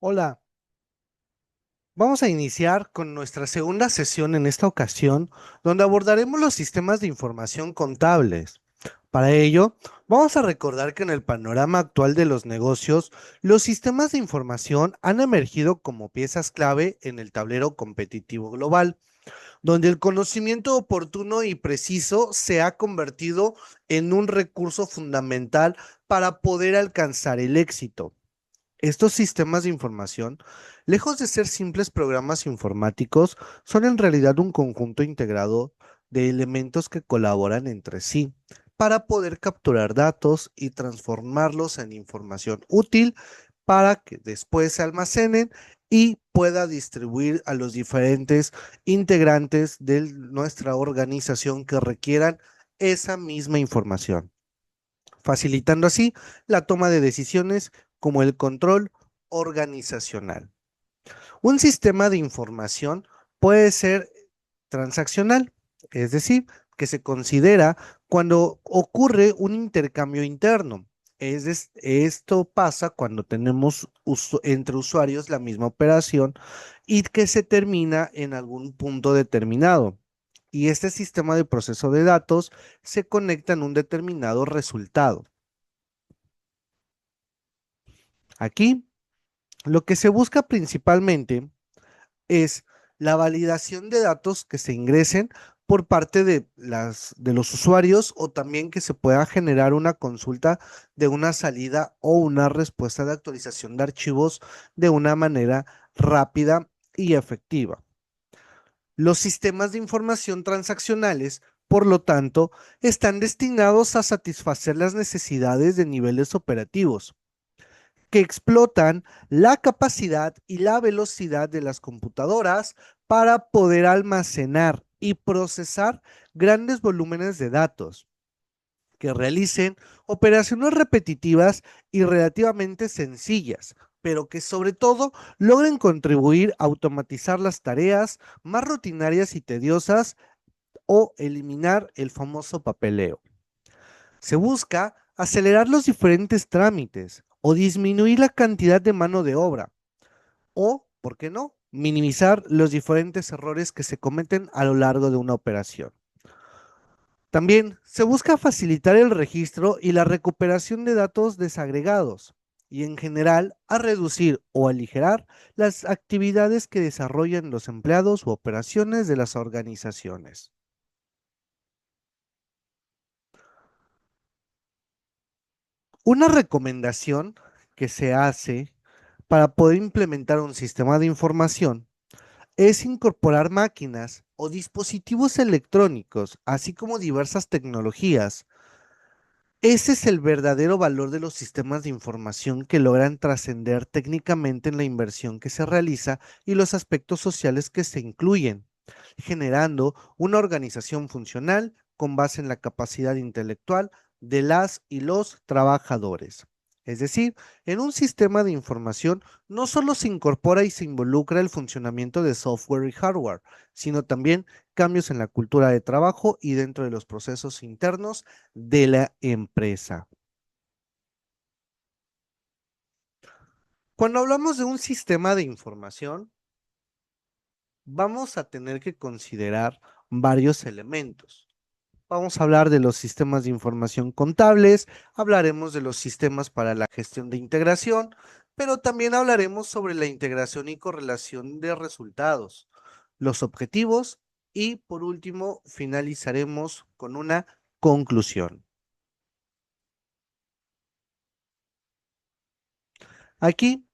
Hola, vamos a iniciar con nuestra segunda sesión en esta ocasión, donde abordaremos los sistemas de información contables. Para ello, vamos a recordar que en el panorama actual de los negocios, los sistemas de información han emergido como piezas clave en el tablero competitivo global, donde el conocimiento oportuno y preciso se ha convertido en un recurso fundamental para poder alcanzar el éxito. Estos sistemas de información, lejos de ser simples programas informáticos, son en realidad un conjunto integrado de elementos que colaboran entre sí para poder capturar datos y transformarlos en información útil para que después se almacenen y pueda distribuir a los diferentes integrantes de nuestra organización que requieran esa misma información, facilitando así la toma de decisiones como el control organizacional. Un sistema de información puede ser transaccional, es decir, que se considera cuando ocurre un intercambio interno. Esto pasa cuando tenemos entre usuarios la misma operación y que se termina en algún punto determinado. Y este sistema de proceso de datos se conecta en un determinado resultado. Aquí, lo que se busca principalmente es la validación de datos que se ingresen por parte de los usuarios, o también que se pueda generar una consulta de una salida o una respuesta de actualización de archivos de una manera rápida y efectiva. Los sistemas de información transaccionales, por lo tanto, están destinados a satisfacer las necesidades de niveles operativos que explotan la capacidad y la velocidad de las computadoras para poder almacenar y procesar grandes volúmenes de datos, que realicen operaciones repetitivas y relativamente sencillas, pero que sobre todo logren contribuir a automatizar las tareas más rutinarias y tediosas o eliminar el famoso papeleo. Se busca acelerar los diferentes trámites o disminuir la cantidad de mano de obra o, ¿por qué no?, minimizar los diferentes errores que se cometen a lo largo de una operación. También se busca facilitar el registro y la recuperación de datos desagregados y, en general, a reducir o aligerar las actividades que desarrollan los empleados u operaciones de las organizaciones. Una recomendación que se hace para poder implementar un sistema de información es incorporar máquinas o dispositivos electrónicos, así como diversas tecnologías. Ese es el verdadero valor de los sistemas de información, que logran trascender técnicamente en la inversión que se realiza y los aspectos sociales que se incluyen, generando una organización funcional con base en la capacidad intelectual de las y los trabajadores. Es decir, en un sistema de información no solo se incorpora y se involucra el funcionamiento de software y hardware, sino también cambios en la cultura de trabajo y dentro de los procesos internos de la empresa. Cuando hablamos de un sistema de información, vamos a tener que considerar varios elementos. Vamos a hablar de los sistemas de información contables, hablaremos de los sistemas para la gestión de integración, pero también hablaremos sobre la integración y correlación de resultados, los objetivos y, por último, finalizaremos con una conclusión. Aquí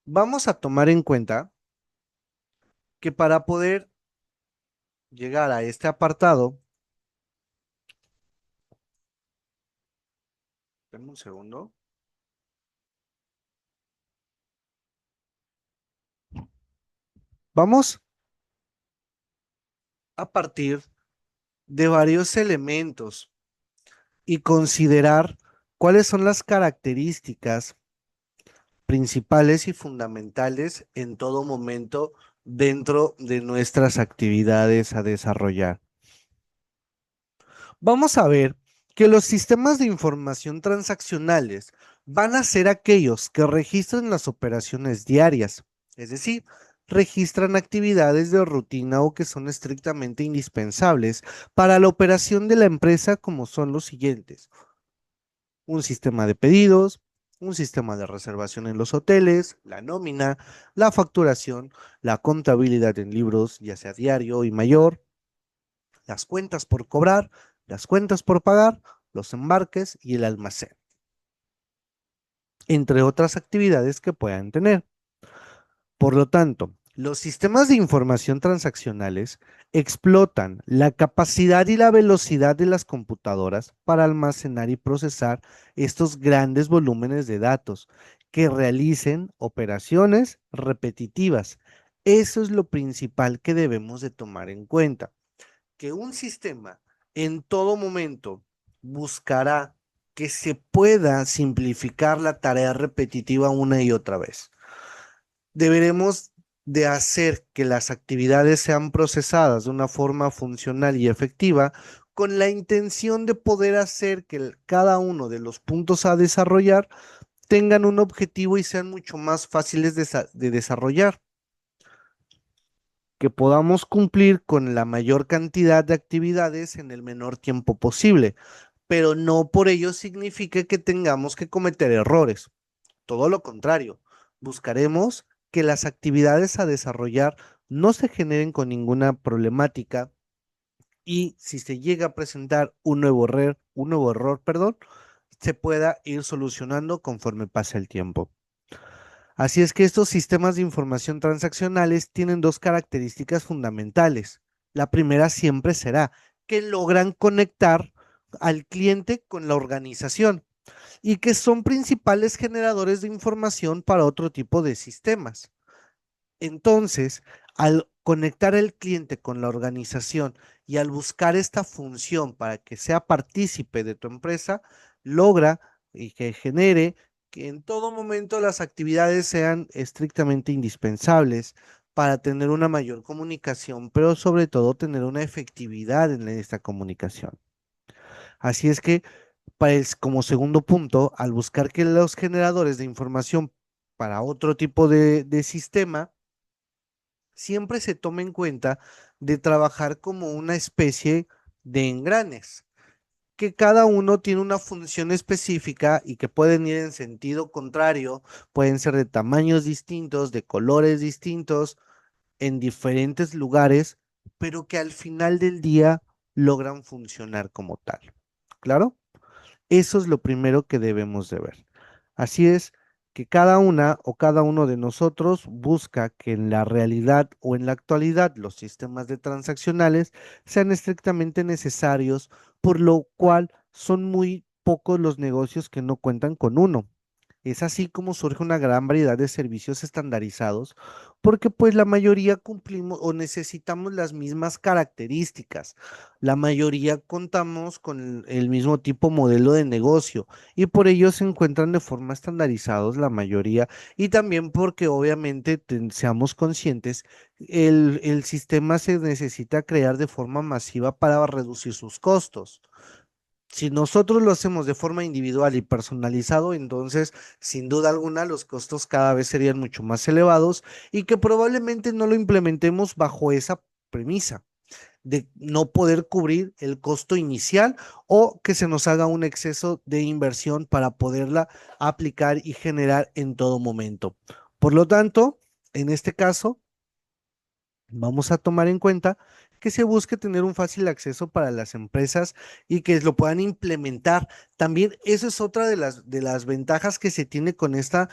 vamos a tomar en cuenta que para poder llegar a este apartado, denme un segundo, vamos a partir de varios elementos y considerar cuáles son las características principales y fundamentales en todo momento dentro de nuestras actividades a desarrollar. Vamos a ver Que los sistemas de información transaccionales van a ser aquellos que registran las operaciones diarias, es decir, registran actividades de rutina o que son estrictamente indispensables para la operación de la empresa, como son los siguientes: un sistema de pedidos, un sistema de reservación en los hoteles, la nómina, la facturación, la contabilidad en libros, ya sea diario y mayor, las cuentas por cobrar, las cuentas por pagar, los embarques y el almacén, entre otras actividades que puedan tener. Por lo tanto, los sistemas de información transaccionales explotan la capacidad y la velocidad de las computadoras para almacenar y procesar estos grandes volúmenes de datos que realicen operaciones repetitivas. Eso es lo principal que debemos de tomar en cuenta, que un sistema en todo momento buscará que se pueda simplificar la tarea repetitiva una y otra vez. Deberemos de hacer que las actividades sean procesadas de una forma funcional y efectiva, con la intención de poder hacer que cada uno de los puntos a desarrollar tengan un objetivo y sean mucho más fáciles de desarrollar, que podamos cumplir con la mayor cantidad de actividades en el menor tiempo posible, pero no por ello significa que tengamos que cometer errores. Todo lo contrario, buscaremos que las actividades a desarrollar no se generen con ninguna problemática, y si se llega a presentar un nuevo error, perdón, se pueda ir solucionando conforme pasa el tiempo. Así es que estos sistemas de información transaccionales tienen dos características fundamentales. La primera siempre será que logran conectar al cliente con la organización y que son principales generadores de información para otro tipo de sistemas. Entonces, al conectar el cliente con la organización y al buscar esta función para que sea partícipe de tu empresa, logra y que genere que en todo momento las actividades sean estrictamente indispensables para tener una mayor comunicación, pero sobre todo tener una efectividad en esta comunicación. Así es que, pues, como segundo punto, al buscar que los generadores de información para otro tipo de sistema, siempre se tome en cuenta de trabajar como una especie de engranes, que cada uno tiene una función específica y que pueden ir en sentido contrario, pueden ser de tamaños distintos, de colores distintos, en diferentes lugares, pero que al final del día logran funcionar como tal. ¿Claro? Eso es lo primero que debemos de ver. Así es que cada una o cada uno de nosotros busca que en la realidad o en la actualidad los sistemas de transaccionales sean estrictamente necesarios, por lo cual son muy pocos los negocios que no cuentan con uno. Es así como surge una gran variedad de servicios estandarizados, porque pues la mayoría cumplimos o necesitamos las mismas características. La mayoría contamos con el mismo tipo modelo de negocio y por ello se encuentran de forma estandarizados la mayoría, y también porque obviamente seamos conscientes, el sistema se necesita crear de forma masiva para reducir sus costos. Si nosotros lo hacemos de forma individual y personalizado, entonces sin duda alguna los costos cada vez serían mucho más elevados, y que probablemente no lo implementemos bajo esa premisa de no poder cubrir el costo inicial, o que se nos haga un exceso de inversión para poderla aplicar y generar en todo momento. Por lo tanto, en este caso, vamos a tomar en cuenta que se busque tener un fácil acceso para las empresas y que lo puedan implementar. También eso es otra de las ventajas que se tiene con esta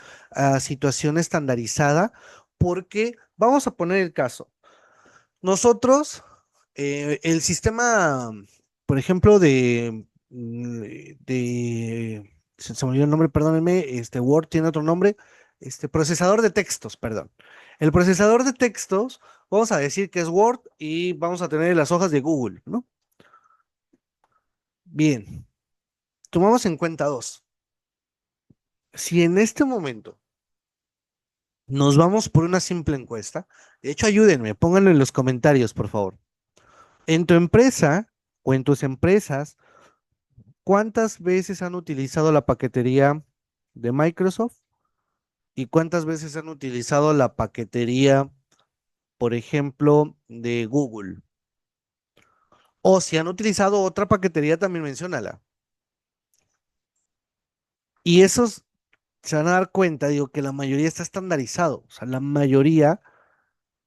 situación estandarizada, porque vamos a poner el caso. Nosotros, el sistema, por ejemplo, se me olvidó el nombre, perdónenme, Word tiene otro nombre, procesador de textos, perdón. El procesador de textos, vamos a decir que es Word y vamos a tener las hojas de Google, ¿no? Bien, tomamos en cuenta dos. Si en este momento nos vamos por una simple encuesta, de hecho, ayúdenme, pónganlo en los comentarios, por favor. En tu empresa o en tus empresas, ¿Cuántas veces han utilizado la paquetería de Microsoft y cuántas veces han utilizado la paquetería, por ejemplo, de Google? O si han utilizado otra paquetería, también menciónala. Y esos se van a dar cuenta, digo, que la mayoría está estandarizado. O sea, la mayoría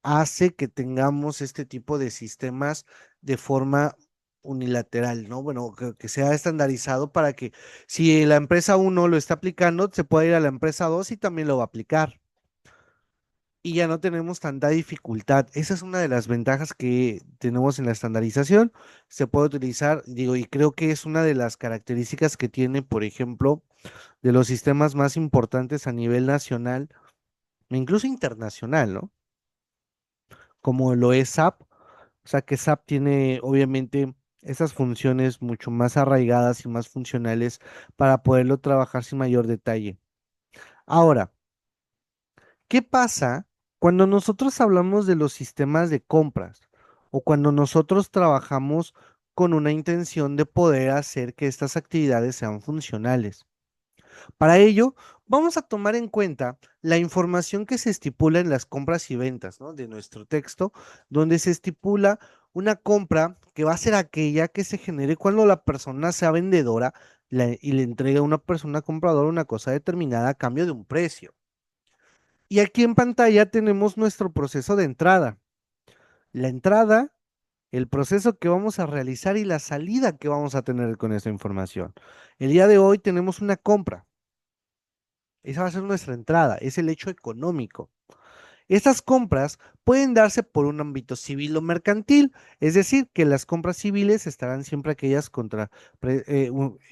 hace que tengamos este tipo de sistemas de forma unilateral, ¿no? Bueno, que sea estandarizado para que si la empresa uno lo está aplicando, se pueda ir a la empresa 2 y también lo va a aplicar. Y ya no tenemos tanta dificultad. Esa es una de las ventajas que tenemos en la estandarización. Se puede utilizar, digo, y creo que es una de las características que tiene, por ejemplo, de los sistemas más importantes a nivel nacional e incluso internacional, ¿no? Como lo es SAP. O sea que SAP tiene obviamente esas funciones mucho más arraigadas y más funcionales para poderlo trabajar sin mayor detalle. Ahora, ¿qué pasa cuando nosotros hablamos de los sistemas de compras o cuando nosotros trabajamos con una intención de poder hacer que estas actividades sean funcionales? Para ello, vamos a tomar en cuenta la información que se estipula en las compras y ventas, ¿no? De nuestro texto, donde se estipula una compra que va a ser aquella que se genere cuando la persona sea vendedora y le entrega a una persona compradora una cosa determinada a cambio de un precio. Y aquí en pantalla tenemos nuestro proceso de entrada. La entrada, el proceso que vamos a realizar y la salida que vamos a tener con esta información. El día de hoy tenemos una compra. Esa va a ser nuestra entrada, es el hecho económico. Estas compras pueden darse por un ámbito civil o mercantil, es decir, que las compras civiles estarán siempre aquellas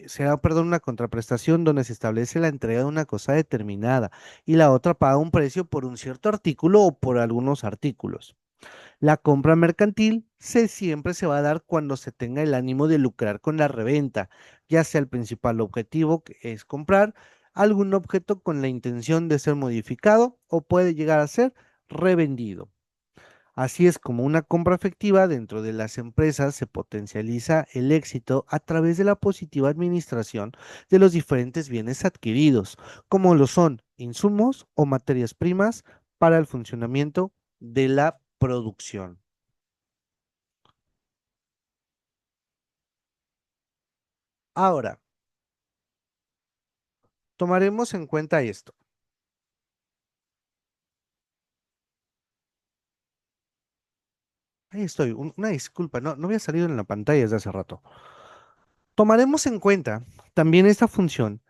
será, perdón, una contraprestación donde se establece la entrega de una cosa determinada y la otra paga un precio por un cierto artículo o por algunos artículos. La compra mercantil siempre se va a dar cuando se tenga el ánimo de lucrar con la reventa, ya sea el principal objetivo que es comprar algún objeto con la intención de ser modificado o puede llegar a ser revendido. Así es como una compra efectiva dentro de las empresas se potencializa el éxito a través de la positiva administración de los diferentes bienes adquiridos, como lo son insumos o materias primas para el funcionamiento de la producción. Ahora, tomaremos en cuenta esto. Ahí estoy, una disculpa, no había salido en la pantalla desde hace rato. Tomaremos en cuenta también esta función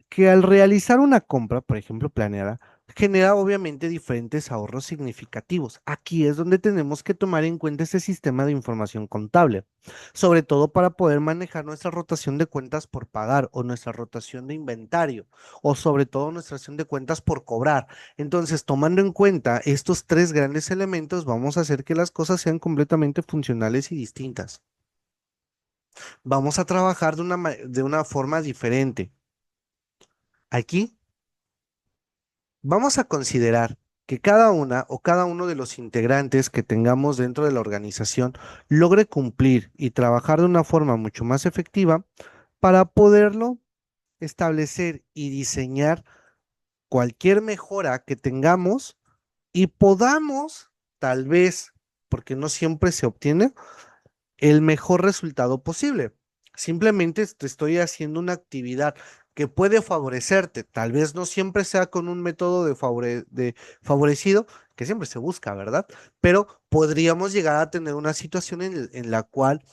que al realizar una compra, por ejemplo, planeada, genera obviamente diferentes ahorros significativos. Aquí es donde tenemos que tomar en cuenta este sistema de información contable, sobre todo para poder manejar nuestra rotación de cuentas por pagar o nuestra rotación de inventario o sobre todo nuestra rotación de cuentas por cobrar. Entonces, tomando en cuenta estos tres grandes elementos, vamos a hacer que las cosas sean completamente funcionales y distintas. Vamos a trabajar de una forma diferente. Aquí vamos a considerar que cada una o cada uno de los integrantes que tengamos dentro de la organización logre cumplir y trabajar de una forma mucho más efectiva para poderlo establecer y diseñar cualquier mejora que tengamos y podamos, tal vez, porque no siempre se obtiene, el mejor resultado posible. Simplemente te estoy haciendo una actividad que puede favorecerte, tal vez no siempre sea con un método de favorecido, que siempre se busca, ¿verdad? Pero podríamos llegar a tener una situación en la cual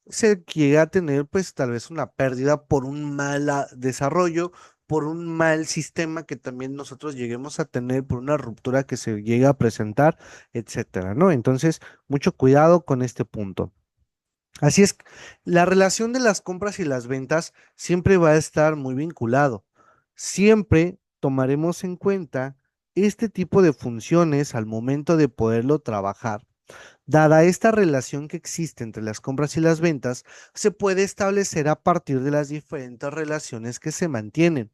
se llega a tener pues tal vez una pérdida por un mal desarrollo, por un mal sistema que también nosotros lleguemos a tener, por una ruptura que se llega a presentar, etcétera, ¿no? Entonces, mucho cuidado con este punto. Así es, la relación de las compras y las ventas siempre va a estar muy vinculado. Siempre tomaremos en cuenta este tipo de funciones al momento de poderlo trabajar. Dada esta relación que existe entre las compras y las ventas, se puede establecer a partir de las diferentes relaciones que se mantienen.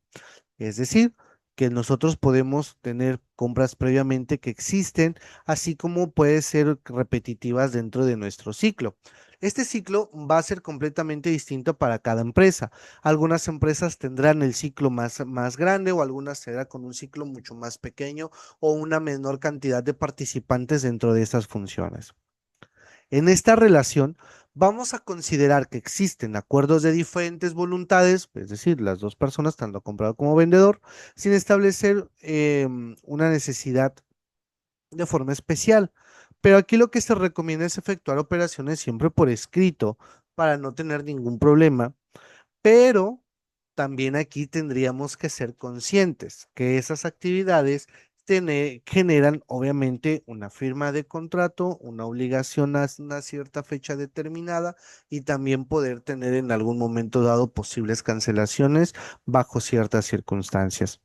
Es decir, que nosotros podemos tener compras previamente que existen, así como puede ser repetitivas dentro de nuestro ciclo. Este ciclo va a ser completamente distinto para cada empresa. Algunas empresas tendrán el ciclo más grande o algunas será con un ciclo mucho más pequeño o una menor cantidad de participantes dentro de estas funciones. En esta relación, vamos a considerar que existen acuerdos de diferentes voluntades, es decir, las dos personas, tanto comprador como vendedor, sin establecer una necesidad de forma especial. Pero aquí lo que se recomienda es efectuar operaciones siempre por escrito para no tener ningún problema, pero también aquí tendríamos que ser conscientes que esas actividades generan obviamente una firma de contrato, una obligación a una cierta fecha determinada y también poder tener en algún momento dado posibles cancelaciones bajo ciertas circunstancias.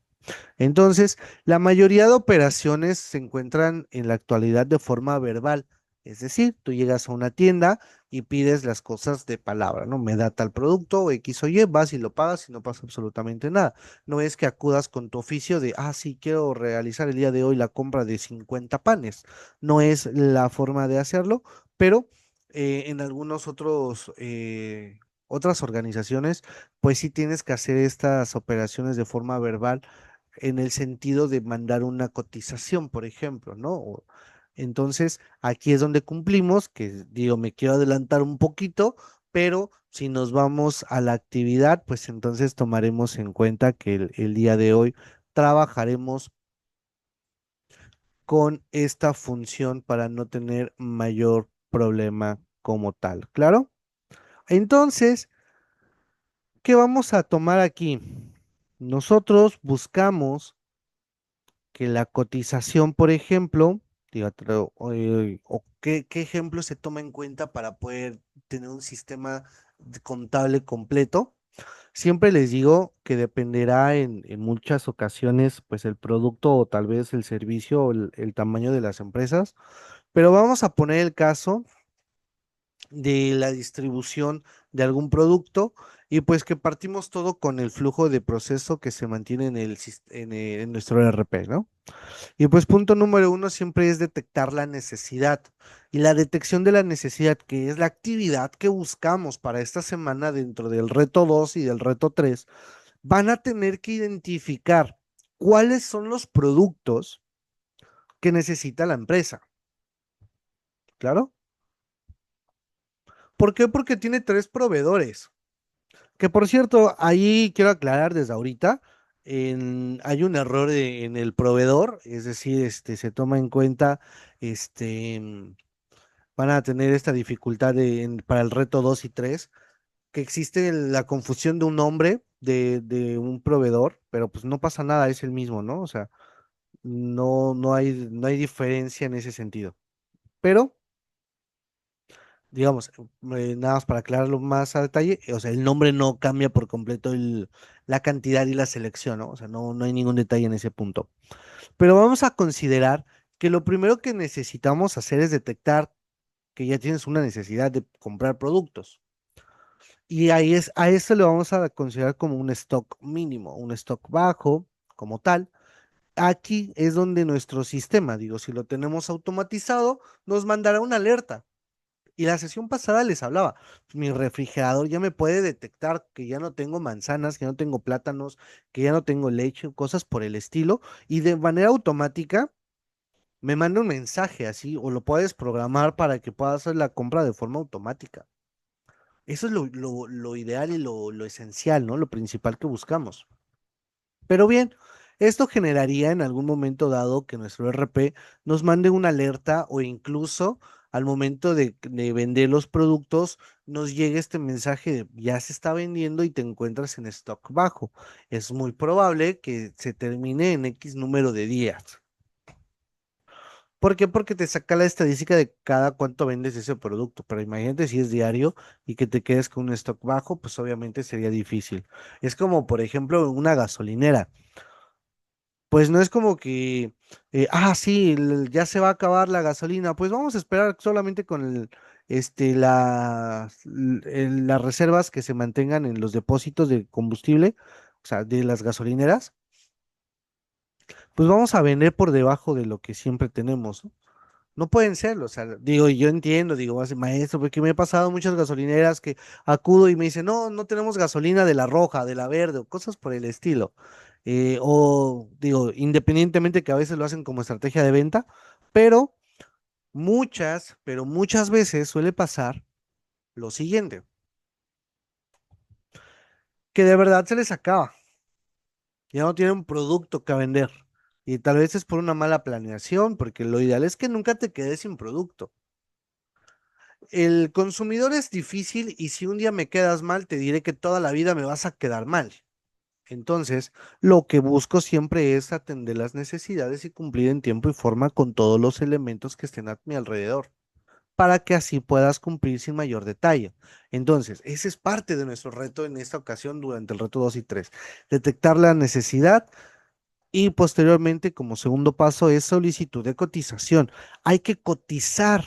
Entonces, la mayoría de operaciones se encuentran en la actualidad de forma verbal. Es decir, tú llegas a una tienda y pides las cosas de palabra, ¿no? Me da tal producto, o X o Y, vas y lo pagas y no pasa absolutamente nada. No es que acudas con tu oficio de, sí, quiero realizar el día de hoy la compra de 50 panes. No es la forma de hacerlo, pero en algunos otras organizaciones, pues sí tienes que hacer estas operaciones de forma verbal en el sentido de mandar una cotización, por ejemplo, ¿no? Entonces, aquí es donde cumplimos, que digo, me quiero adelantar un poquito, pero si nos vamos a la actividad, pues entonces tomaremos en cuenta que el día de hoy trabajaremos con esta función para no tener mayor problema como tal, ¿claro? Entonces, ¿qué vamos a tomar aquí? Nosotros buscamos que la cotización, por ejemplo, digo, o qué ejemplo se toma en cuenta para poder tener un sistema contable completo. Siempre les digo que dependerá en muchas ocasiones, pues el producto o tal vez el servicio o el tamaño de las empresas, pero vamos a poner el caso de la distribución de algún producto y pues que partimos todo con el flujo de proceso que se mantiene en nuestro ERP, ¿no? Y pues punto número uno siempre es detectar la necesidad. Y la detección de la necesidad, que es la actividad que buscamos para esta semana dentro del reto 2 y del reto 3, van a tener que identificar cuáles son los productos que necesita la empresa. ¿Claro? ¿Por qué? Porque tiene tres proveedores. Que por cierto, ahí quiero aclarar desde ahorita, hay un error en el proveedor, es decir, se toma en cuenta van a tener esta dificultad para el reto 2 y 3 que existe la confusión de un nombre de un proveedor, pero pues no pasa nada, es el mismo, ¿no? O sea, no hay diferencia en ese sentido. Pero, digamos, nada más para aclararlo más a detalle, o sea, el nombre no cambia por completo la cantidad y la selección, ¿no? O sea, no hay ningún detalle en ese punto. Pero vamos a considerar que lo primero que necesitamos hacer es detectar que ya tienes una necesidad de comprar productos. Y a eso le vamos a considerar como un stock mínimo, un stock bajo como tal. Aquí es donde nuestro sistema, digo, si lo tenemos automatizado, nos mandará una alerta. Y la sesión pasada les hablaba, mi refrigerador ya me puede detectar que ya no tengo manzanas, que no tengo plátanos, que ya no tengo leche, cosas por el estilo, y de manera automática me manda un mensaje así, o lo puedes programar para que pueda hacer la compra de forma automática. Eso es lo ideal y lo esencial, ¿no? Lo principal que buscamos. Pero bien, esto generaría en algún momento dado que nuestro RP nos mande una alerta o incluso al momento de vender los productos nos llegue este mensaje de ya se está vendiendo y te encuentras en stock bajo. Es muy probable que se termine en X número de días. ¿Por qué? Porque te saca la estadística de cada cuánto vendes ese producto, pero imagínate si es diario y que te quedes con un stock bajo, pues obviamente sería difícil. Es como, por ejemplo, una gasolinera. Pues no es como que, sí, ya se va a acabar la gasolina, pues vamos a esperar solamente con las reservas que se mantengan en los depósitos de combustible, o sea, de las gasolineras, pues vamos a vender por debajo de lo que siempre tenemos, ¿no? No pueden serlo, o sea, digo, yo entiendo, digo, maestro, porque me he pasado muchas gasolineras que acudo y me dicen, no, no tenemos gasolina de la roja, de la verde, o cosas por el estilo. O digo, independientemente que a veces lo hacen como estrategia de venta, pero pero muchas veces suele pasar lo siguiente, que de verdad se les acaba, ya no tienen un producto que vender. Y tal vez es por una mala planeación, porque lo ideal es que nunca te quedes sin producto. El consumidor es difícil y si un día me quedas mal, te diré que toda la vida me vas a quedar mal. Entonces, lo que busco siempre es atender las necesidades y cumplir en tiempo y forma con todos los elementos que estén a mi alrededor, para que así puedas cumplir sin mayor detalle. Entonces, ese es parte de nuestro reto en esta ocasión durante el reto 2 y 3. Detectar la necesidad y posteriormente, como segundo paso, es solicitud de cotización. Hay que cotizar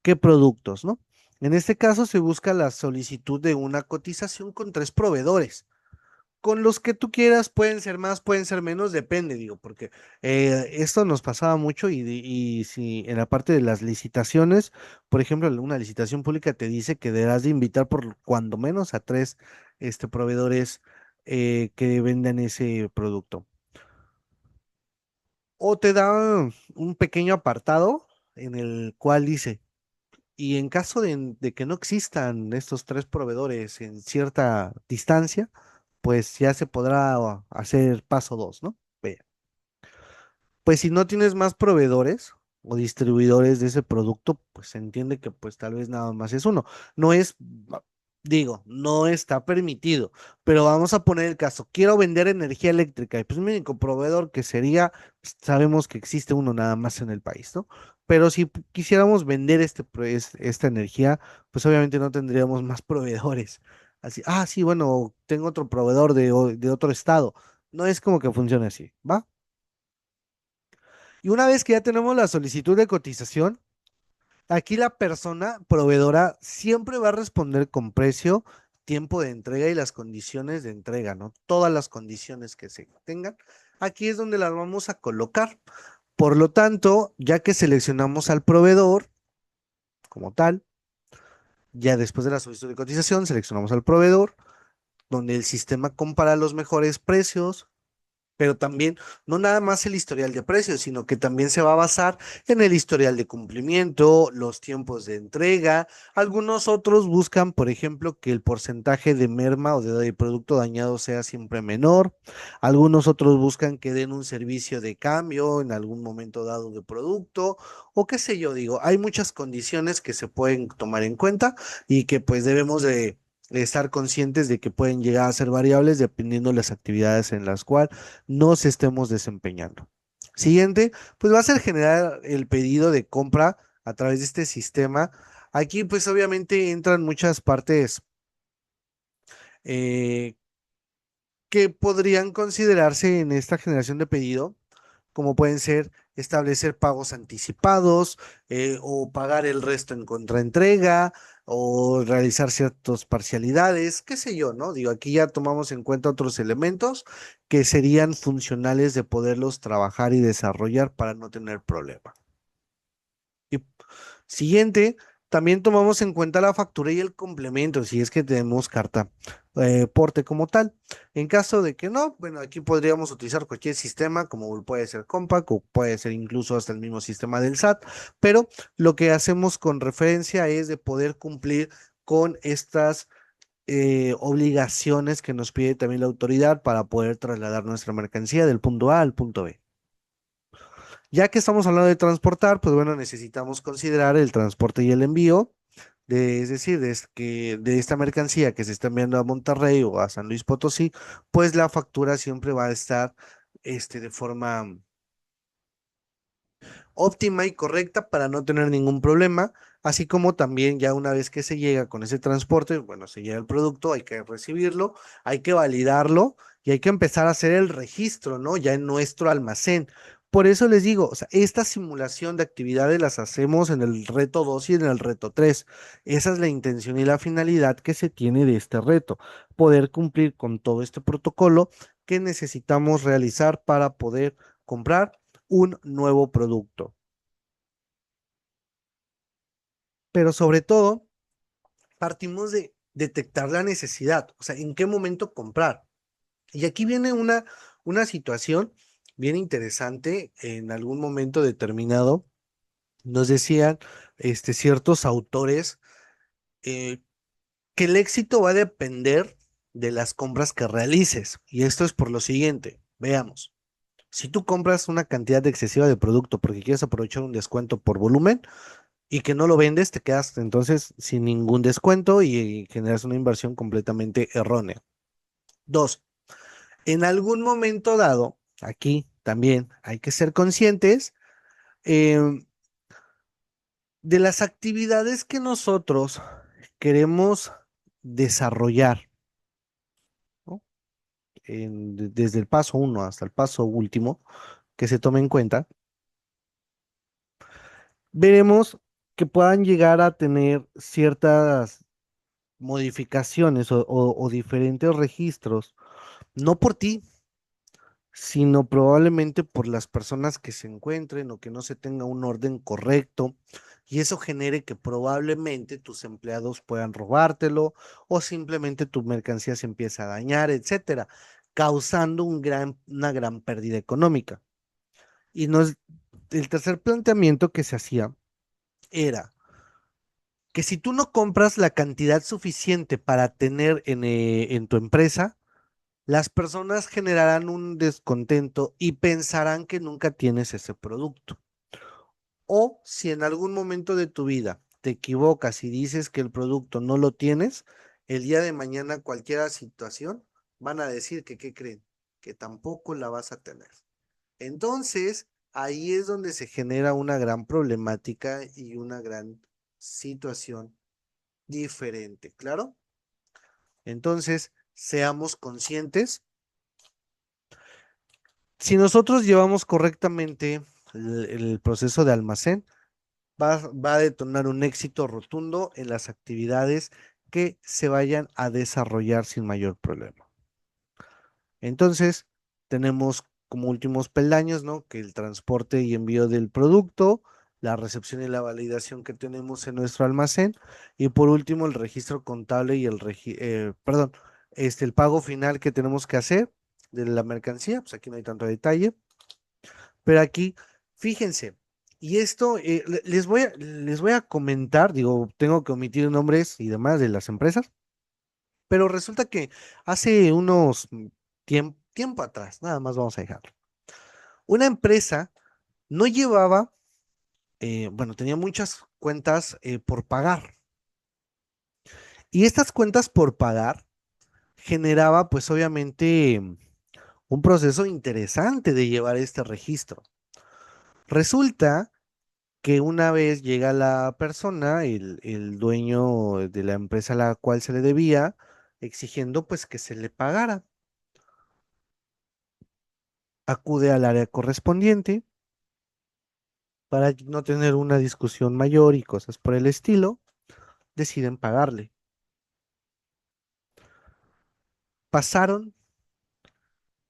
qué productos, ¿no? En este caso se busca la solicitud de una cotización con tres proveedores. Con los que tú quieras, pueden ser más, pueden ser menos, depende, digo, porque esto nos pasaba mucho y si en la parte de las licitaciones, por ejemplo, una licitación pública te dice que deberás de invitar por cuando menos a tres proveedores que vendan ese producto. O te da un pequeño apartado en el cual dice, y en caso de que no existan estos tres proveedores en cierta distancia, pues ya se podrá hacer paso dos, ¿no? Ve, pues si no tienes más proveedores o distribuidores de ese producto, pues se entiende que pues tal vez nada más es uno. No es, digo, no está permitido, pero vamos a poner el caso. Quiero vender energía eléctrica y pues mi único proveedor que sería, pues, sabemos que existe uno nada más en el país, ¿no? Pero si quisiéramos vender esta energía, pues obviamente no tendríamos más proveedores. Así, sí, bueno, tengo otro proveedor de otro estado. No es como que funcione así, ¿va? Y una vez que ya tenemos la solicitud de cotización, aquí la persona proveedora siempre va a responder con precio, tiempo de entrega y las condiciones de entrega, ¿no? Todas las condiciones que se tengan, aquí es donde las vamos a colocar. Por lo tanto, ya que seleccionamos al proveedor como tal, ya después de la solicitud de cotización, seleccionamos al proveedor, donde el sistema compara los mejores precios, pero también no nada más el historial de precios, sino que también se va a basar en el historial de cumplimiento, los tiempos de entrega. Algunos otros buscan, por ejemplo, que el porcentaje de merma o de producto dañado sea siempre menor. Algunos otros buscan que den un servicio de cambio en algún momento dado de producto o qué sé yo, digo, hay muchas condiciones que se pueden tomar en cuenta y que pues debemos de estar conscientes de que pueden llegar a ser variables dependiendo de las actividades en las cuales nos estemos desempeñando. Siguiente, pues va a ser generar el pedido de compra a través de este sistema. Aquí pues obviamente entran muchas partes eh, que podrían considerarse en esta generación de pedido, como pueden ser establecer pagos anticipados o pagar el resto en contraentrega o realizar ciertas parcialidades, qué sé yo, ¿no? Digo, aquí ya tomamos en cuenta otros elementos que serían funcionales de poderlos trabajar y desarrollar para no tener problema. Y siguiente, también tomamos en cuenta la factura y el complemento, si es que tenemos carta porte como tal. En caso de que no, bueno, aquí podríamos utilizar cualquier sistema, como puede ser Compaq o puede ser incluso hasta el mismo sistema del SAT, pero lo que hacemos con referencia es de poder cumplir con estas obligaciones que nos pide también la autoridad para poder trasladar nuestra mercancía del punto A al punto B. Ya que estamos hablando de transportar, pues bueno, necesitamos considerar el transporte y el envío, es decir, de esta mercancía que se está enviando a Monterrey o a San Luis Potosí, pues la factura siempre va a estar de forma óptima y correcta para no tener ningún problema, así como también ya una vez que se llega con ese transporte, bueno, se llega el producto, hay que recibirlo, hay que validarlo y hay que empezar a hacer el registro, ¿no? Ya en nuestro almacén. Por eso les digo, o sea, esta simulación de actividades las hacemos en el reto 2 y en el reto 3. Esa es la intención y la finalidad que se tiene de este reto, poder cumplir con todo este protocolo que necesitamos realizar para poder comprar un nuevo producto. pero sobre todo partimos de detectar la necesidad, o sea, en qué momento comprar. Y aquí viene una situación bien interesante. En algún momento determinado nos decían ciertos autores eh, que el éxito va a depender de las compras que realices. Y esto es por lo siguiente, veamos. Si tú compras una cantidad excesiva de producto porque quieres aprovechar un descuento por volumen y que no lo vendes, te quedas entonces sin ningún descuento y generas una inversión completamente errónea. Dos, en algún momento dado, aquí también hay que ser conscientes em, de las actividades que nosotros queremos desarrollar, ¿no? Desde el paso uno hasta el paso último, que se tome en cuenta, veremos que puedan llegar a tener ciertas modificaciones o diferentes registros, no por ti, sino probablemente por las personas que se encuentren o que no se tenga un orden correcto, y eso genere que probablemente tus empleados puedan robártelo o simplemente tu mercancía se empiece a dañar, etcétera, causando una gran pérdida económica. Y el tercer planteamiento que se hacía era que si tú no compras la cantidad suficiente para tener en tu empresa, las personas generarán un descontento y pensarán que nunca tienes ese producto. O si en algún momento de tu vida te equivocas y dices que el producto no lo tienes, el día de mañana cualquier situación van a decir que, ¿qué creen? Que tampoco la vas a tener. Entonces, ahí es donde se genera una gran problemática y una gran situación diferente, ¿claro? Entonces, seamos conscientes. Si nosotros llevamos correctamente el proceso de almacén, va a detonar un éxito rotundo en las actividades que se vayan a desarrollar sin mayor problema. Entonces, tenemos como últimos peldaños, ¿no? Que el transporte y envío del producto, la recepción y la validación que tenemos en nuestro almacén, y por último, el registro contable y perdón, el pago final que tenemos que hacer de la mercancía. Pues aquí no hay tanto detalle, pero aquí, fíjense, y esto les voy a comentar, digo, tengo que omitir nombres y demás de las empresas, pero resulta que hace unos tiempo atrás, nada más vamos a dejarlo, una empresa no llevaba, bueno, tenía muchas cuentas por pagar, y estas cuentas por pagar generaba, pues obviamente, un proceso interesante de llevar este registro. Resulta que una vez llega la persona, el dueño de la empresa a la cual se le debía, exigiendo pues que se le pagara. Acude al área correspondiente para no tener una discusión mayor y cosas por el estilo, deciden pagarle. Pasaron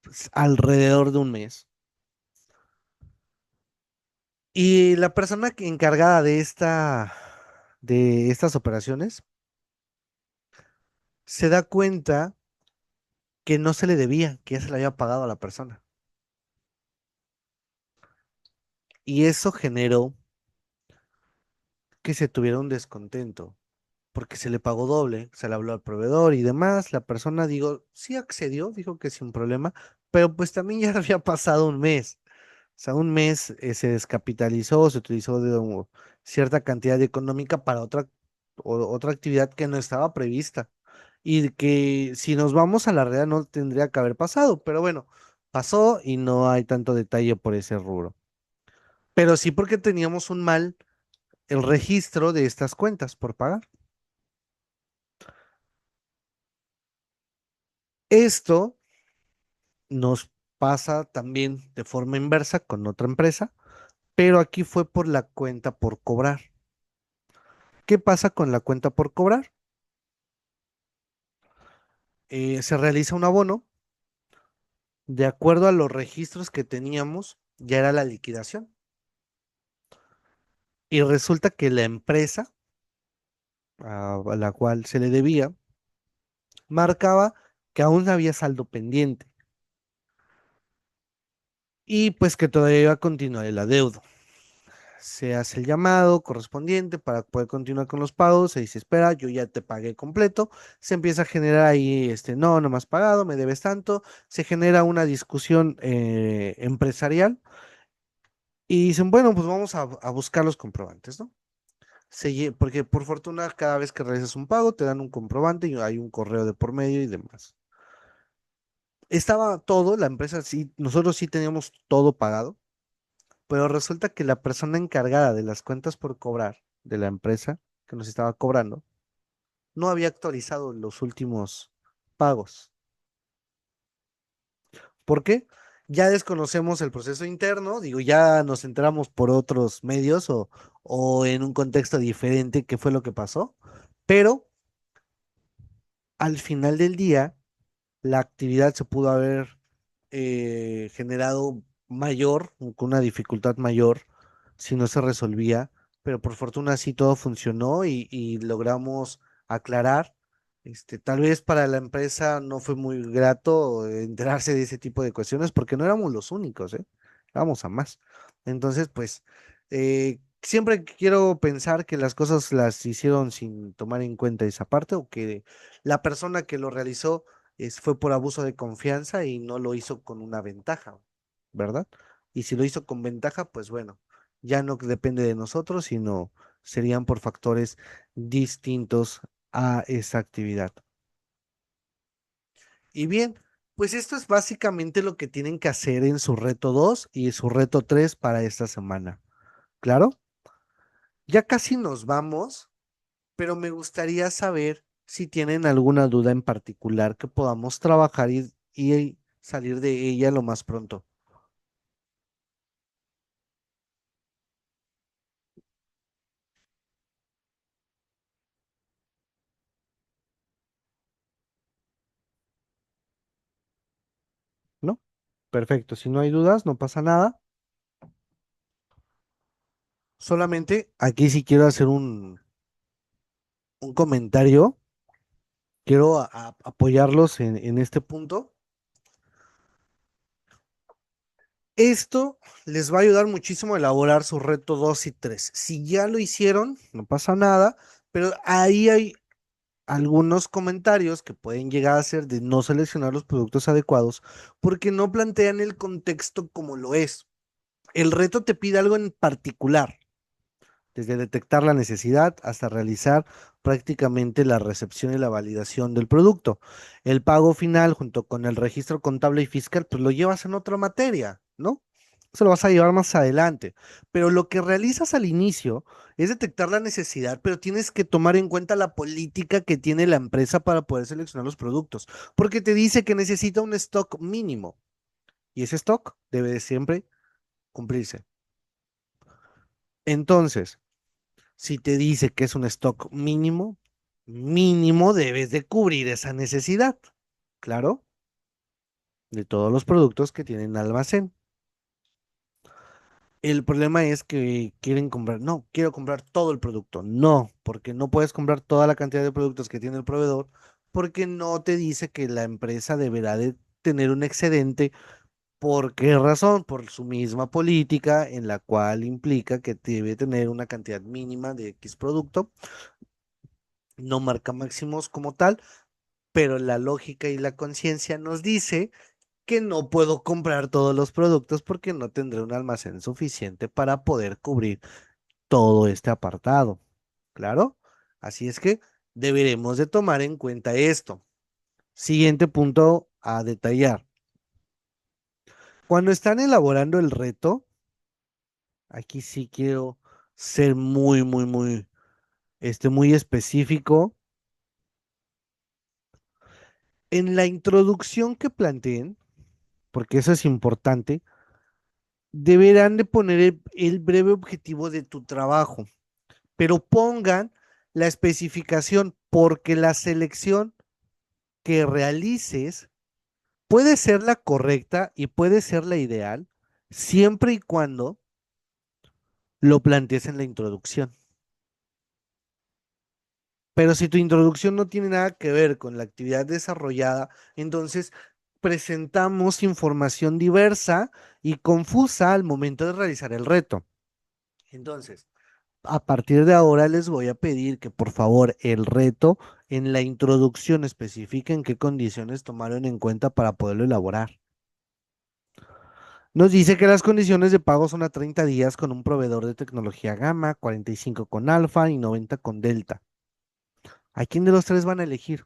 pues, alrededor de un mes y la persona encargada de estas operaciones se da cuenta que no se le debía, que ya se le había pagado a la persona. Y eso generó que se tuviera un descontento, porque se le pagó doble, se le habló al proveedor y demás. La persona, digo, sí accedió, dijo que sin problema, pero pues también ya había pasado un mes. O sea, un mes se descapitalizó, se utilizó cierta cantidad económica para otra actividad que no estaba prevista y que si nos vamos a la realidad no tendría que haber pasado, pero bueno, pasó y no hay tanto detalle por ese rubro. Pero sí porque teníamos un mal el registro de estas cuentas por pagar. Esto nos pasa también de forma inversa con otra empresa, pero aquí fue por la cuenta por cobrar. ¿Qué pasa con la cuenta por cobrar? Se realiza un abono, de acuerdo a los registros que teníamos, ya era la liquidación. Y resulta que la empresa a la cual se le debía, marcaba que aún había saldo pendiente y pues que todavía iba a continuar el adeudo. Se hace el llamado correspondiente para poder continuar con los pagos, se dice, espera, yo ya te pagué completo, se empieza a generar ahí, no, no me has pagado, me debes tanto, se genera una discusión empresarial y dicen, bueno, pues vamos a buscar los comprobantes, ¿no? Porque por fortuna cada vez que realizas un pago te dan un comprobante y hay un correo de por medio y demás. Estaba todo, la empresa sí, nosotros sí teníamos todo pagado, pero resulta que la persona encargada de las cuentas por cobrar de la empresa que nos estaba cobrando no había actualizado los últimos pagos. ¿Por qué? Ya desconocemos el proceso interno, digo, ya nos enteramos por otros medios o en un contexto diferente qué fue lo que pasó, pero al final del día la actividad se pudo haber generado mayor, con una dificultad mayor, si no se resolvía, pero por fortuna sí todo funcionó y logramos aclarar. Tal vez para la empresa no fue muy grato enterarse de ese tipo de cuestiones porque no éramos los únicos, ¿eh? Éramos a más. Entonces, pues, siempre quiero pensar que las cosas las hicieron sin tomar en cuenta esa parte o que la persona que lo realizó fue por abuso de confianza y no lo hizo con una ventaja, ¿verdad? Y si lo hizo con ventaja, pues bueno, ya no depende de nosotros, sino serían por factores distintos a esa actividad. Y bien, pues esto es básicamente lo que tienen que hacer en su reto 2 y su reto 3 para esta semana. ¿Claro? Ya casi nos vamos, pero me gustaría saber si tienen alguna duda en particular que podamos trabajar y salir de ella lo más pronto, ¿no? Perfecto, si no hay dudas, no pasa nada. Solamente aquí sí quiero hacer un comentario, quiero apoyarlos en este punto. Esto les va a ayudar muchísimo a elaborar su reto 2 y 3. Si ya lo hicieron, no pasa nada, pero ahí hay algunos comentarios que pueden llegar a ser de no seleccionar los productos adecuados porque no plantean el contexto como lo es. El reto te pide algo en particular, desde detectar la necesidad hasta realizar prácticamente la recepción y la validación del producto. El pago final junto con el registro contable y fiscal, pues lo llevas en otra materia, ¿no? Eso lo vas a llevar más adelante. Pero lo que realizas al inicio es detectar la necesidad, pero tienes que tomar en cuenta la política que tiene la empresa para poder seleccionar los productos, porque te dice que necesita un stock mínimo y ese stock debe de siempre cumplirse. Entonces, si te dice que es un stock mínimo, mínimo debes de cubrir esa necesidad, claro, de todos los productos que tienen almacén. El problema es que quieren comprar, no, quiero comprar todo el producto. No, porque no puedes comprar toda la cantidad de productos que tiene el proveedor, porque no te dice que la empresa deberá de tener un excedente. ¿Por qué razón? Por su misma política en la cual implica que debe tener una cantidad mínima de X producto. No marca máximos como tal, pero la lógica y la conciencia nos dice que no puedo comprar todos los productos porque no tendré un almacén suficiente para poder cubrir todo este apartado. ¿Claro? Así es que deberemos de tomar en cuenta esto. Siguiente punto a detallar. Cuando están elaborando el reto, aquí sí quiero ser muy específico. En la introducción que planteen, porque eso es importante, deberán de poner el breve objetivo de tu trabajo, pero pongan la especificación porque la selección que realices puede ser la correcta y puede ser la ideal siempre y cuando lo plantees en la introducción. Pero si tu introducción no tiene nada que ver con la actividad desarrollada, entonces presentamos información diversa y confusa al momento de realizar el reto. Entonces, a partir de ahora les voy a pedir que por favor el reto en la introducción especifiquen qué condiciones tomaron en cuenta para poderlo elaborar. Nos dice que las condiciones de pago son a 30 días con un proveedor de tecnología Gamma, 45 con Alfa y 90 con Delta. ¿A quién de los tres van a elegir?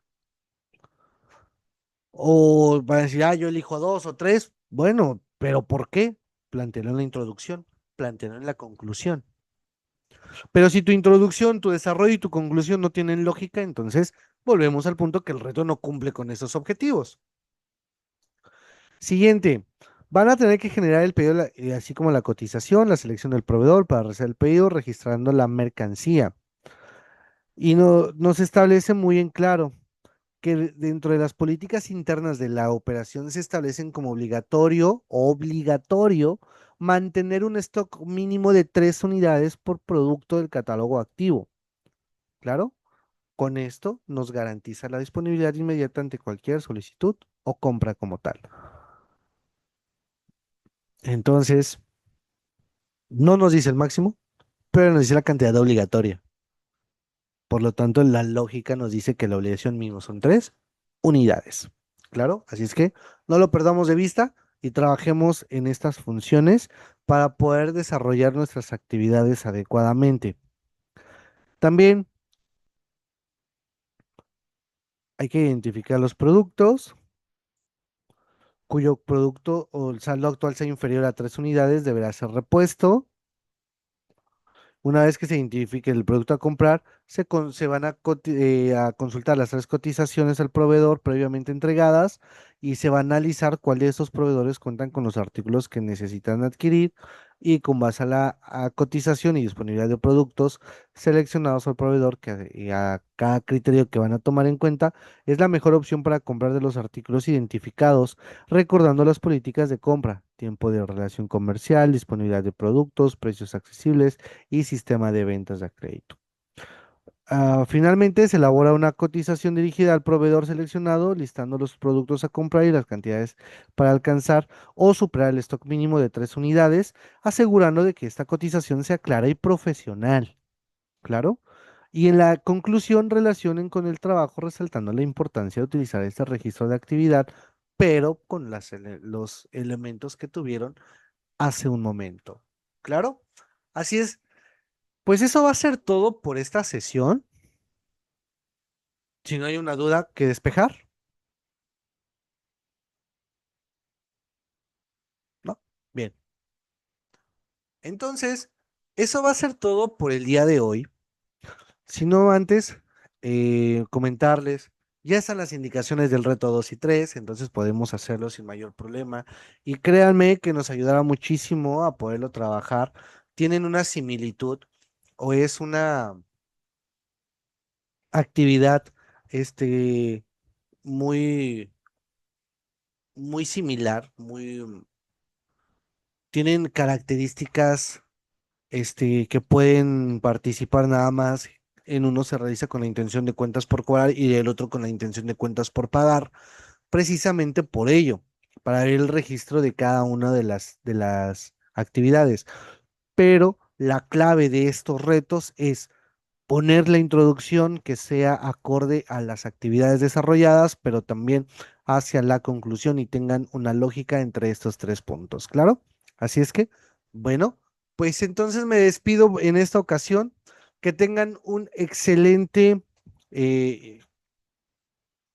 O van a decir, yo elijo dos o tres. Bueno, pero ¿por qué? Plantéalo en la introducción, plantéalo en la conclusión. Pero si tu introducción, tu desarrollo y tu conclusión no tienen lógica, entonces volvemos al punto que el reto no cumple con esos objetivos. Siguiente, van a tener que generar el pedido, así como la cotización, la selección del proveedor para realizar el pedido, registrando la mercancía. Y nos establece muy en claro que dentro de las políticas internas de la operación se establecen como obligatorio, mantener un stock mínimo de 3 unidades por producto del catálogo activo. ¿Claro? Con esto nos garantiza la disponibilidad inmediata ante cualquier solicitud o compra como tal. Entonces, no nos dice el máximo, pero nos dice la cantidad obligatoria. Por lo tanto, la lógica nos dice que la obligación mínimo son 3 unidades. Claro, así es que no lo perdamos de vista y trabajemos en estas funciones para poder desarrollar nuestras actividades adecuadamente. También hay que identificar los productos cuyo producto o el saldo actual sea inferior a 3 unidades, deberá ser repuesto. Una vez que se identifique el producto a comprar, se van a consultar las 3 cotizaciones al proveedor previamente entregadas y se va a analizar cuál de esos proveedores cuentan con los artículos que necesitan adquirir y con base a cotización y disponibilidad de productos seleccionados al proveedor y a cada criterio que van a tomar en cuenta, es la mejor opción para comprar de los artículos identificados, recordando las políticas de compra, tiempo de relación comercial, disponibilidad de productos, precios accesibles y sistema de ventas de crédito. Finalmente, se elabora una cotización dirigida al proveedor seleccionado, listando los productos a comprar y las cantidades para alcanzar o superar el stock mínimo de 3 unidades, asegurando de que esta cotización sea clara y profesional. ¿Claro? Y en la conclusión, relacionen con el trabajo, resaltando la importancia de utilizar este registro de actividad, pero con los elementos que tuvieron hace un momento. ¿Claro? Así es. Pues eso va a ser todo por esta sesión. Si no hay una duda que despejar, ¿no? Bien. Entonces, eso va a ser todo por el día de hoy. Si no antes, comentarles, ya están las indicaciones del reto 2 y 3, entonces podemos hacerlo sin mayor problema. Y créanme que nos ayudará muchísimo a poderlo trabajar. Tienen una similitud o es una actividad, este, muy, muy similar, tienen características que pueden participar nada más. En uno se realiza con la intención de cuentas por cobrar y el otro con la intención de cuentas por pagar, precisamente por ello, para ver el registro de cada una de las actividades. Pero la clave de estos retos es poner la introducción que sea acorde a las actividades desarrolladas, pero también hacia la conclusión y tengan una lógica entre estos 3 puntos, ¿claro? Así es que, bueno, pues entonces me despido en esta ocasión. Que tengan un eh,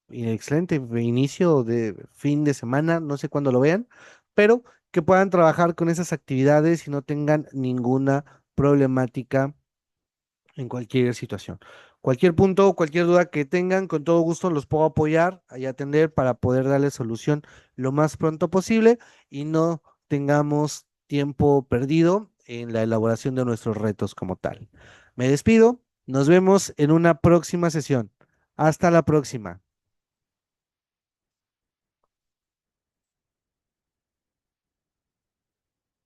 excelente inicio de fin de semana, no sé cuándo lo vean, pero que puedan trabajar con esas actividades y no tengan ninguna problemática en cualquier situación. Cualquier punto, cualquier duda que tengan, con todo gusto los puedo apoyar y atender para poder darle solución lo más pronto posible y no tengamos tiempo perdido en la elaboración de nuestros retos como tal. Me despido, nos vemos en una próxima sesión. Hasta la próxima.